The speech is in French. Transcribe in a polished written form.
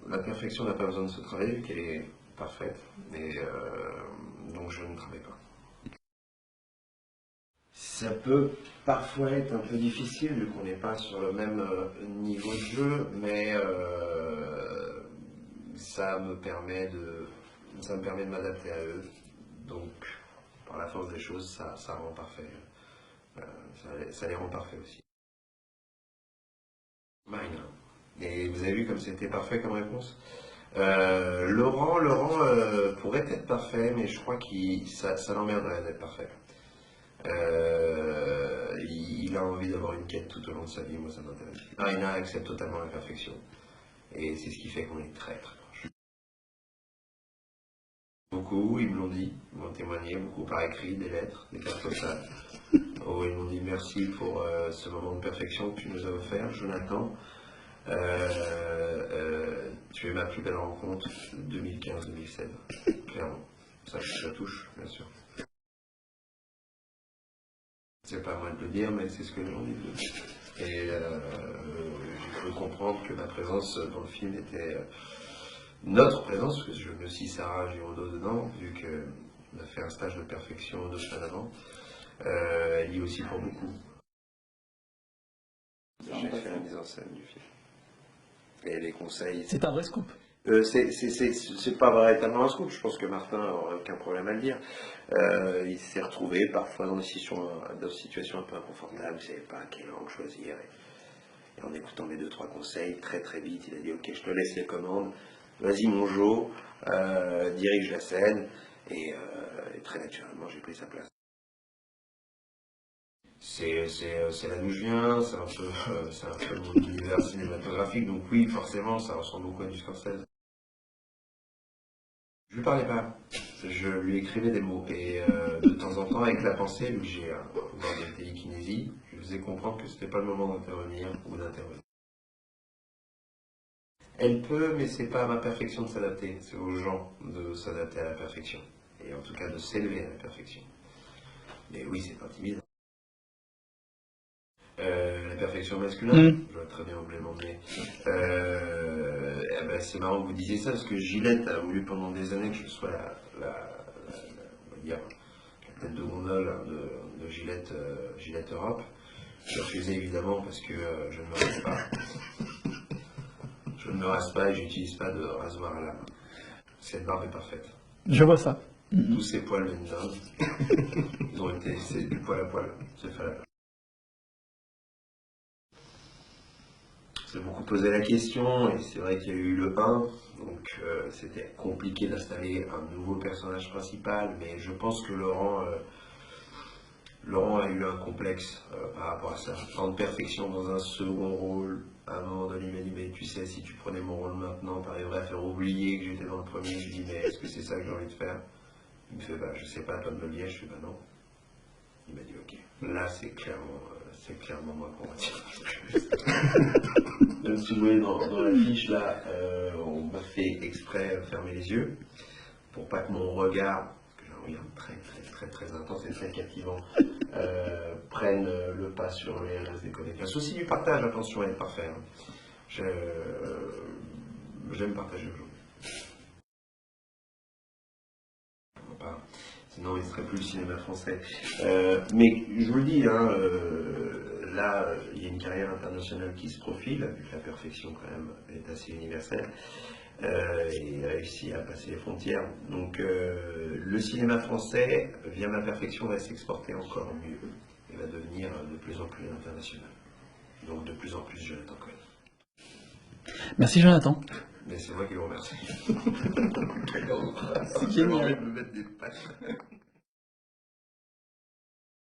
La perfection n'a pas besoin de se travailler, qu'elle est parfaite, et donc je ne travaille pas. Ça peut parfois être un peu difficile vu qu'on n'est pas sur le même niveau de jeu, mais ça me permet de m'adapter à eux. Donc, par la force des choses, ça rend parfait. Ça les rend parfaits aussi. Marina. Et vous avez vu comme c'était parfait comme réponse. Laurent pourrait être parfait, mais je crois que ça l'emmerderait d'être parfait. Il a envie d'avoir une quête tout au long de sa vie, moi ça m'intéresse. Marina accepte totalement la perfection. Et c'est ce qui fait qu'on est très très proches. Beaucoup, ils me l'ont dit, ils m'ont témoigné, beaucoup par écrit, des lettres, des cartes postales. Oh, ils m'ont dit merci pour ce moment de perfection que tu nous as offert, Jonathan. Tu es ma plus belle rencontre 2015-2016, clairement. Ça touche, bien sûr. C'est pas à moi de le dire, mais c'est ce que les gens disent. Et j'ai cru comprendre que ma présence dans le film était notre présence, parce que je mets aussi Sarah Giraudot dedans, vu qu'on a fait un stage de perfection 2 semaines avant. Elle y est aussi pour beaucoup. J'ai fait la mise en scène du film. Et les conseils. C'est un vrai scoop. C'est pas véritablement un scoop, je pense que Martin n'aura aucun problème à le dire. Il s'est retrouvé parfois dans des situations un peu inconfortables, il ne savait pas quelle langue choisir. Et en écoutant mes 2-3 conseils, très très vite, il a dit ok, je te laisse les commandes, vas-y mon Jo, dirige la scène, et très naturellement j'ai pris sa place. C'est là d'où je viens, c'est un peu mon univers cinématographique, donc oui, forcément, ça ressemble beaucoup à du Scorsese. Je lui parlais pas, je lui écrivais des mots, et de temps en temps, avec la pensée, vu que j'ai un pouvoir de télékinésie, je lui faisais comprendre que c'était pas le moment d'intervenir ou d'intervenir. Elle peut, mais c'est pas à ma perfection de s'adapter, c'est aux gens de s'adapter à la perfection, et en tout cas de s'élever à la perfection. Mais oui, c'est intimidant. La perfection masculine, je vois très bien où vous voulez m'emmener. Ben, c'est marrant que vous disiez ça, parce que Gillette a voulu pendant des années que je sois on va dire, la tête de gondole de Gillette, Gillette Europe. Je refusais évidemment parce que je ne me rase pas. Je ne me rase pas et j'utilise pas de rasoir à lame. Cette barbe est parfaite. Je vois ça. Tous ces poils viennent d'Inde. Ils ont été laissés du poil à poil. C'est fait. J'ai beaucoup posé la question et c'est vrai qu'il y a eu le 1, donc c'était compliqué d'installer un nouveau personnage principal, mais je pense que Laurent a eu un complexe par rapport à ça. En perfection dans un second rôle, à un moment donné, il m'a dit mais tu sais, si tu prenais mon rôle maintenant, tu arriverais à faire oublier que j'étais dans le premier. Je lui dis mais est-ce que c'est ça que j'ai envie de faire? Il me fait bah je sais pas, toi de me le dire. Je fais bah non. Il m'a dit ok. Là c'est clairement moi qu'on retient. Donc, si vous voyez dans la fiche là, on m'a fait exprès fermer les yeux pour pas que mon regard, parce que j'ai un regard très intense et très captivant, prenne le pas sur les restes des connectés. Le souci du partage, attention à être parfait. Hein. J'aime partager aujourd'hui. Sinon, il ne serait plus le cinéma français. Mais je vous le dis, hein, là, il y a une carrière internationale qui se profile, vu que la perfection, quand même, est assez universelle, et réussit à passer les frontières. Donc, le cinéma français, via ma perfection, va s'exporter encore mieux, et va devenir de plus en plus international. Donc, de plus en plus Jonathan Cohen. Merci Jonathan. Mais c'est moi qui vous remercie. C'est génial. Me mettre des pattes.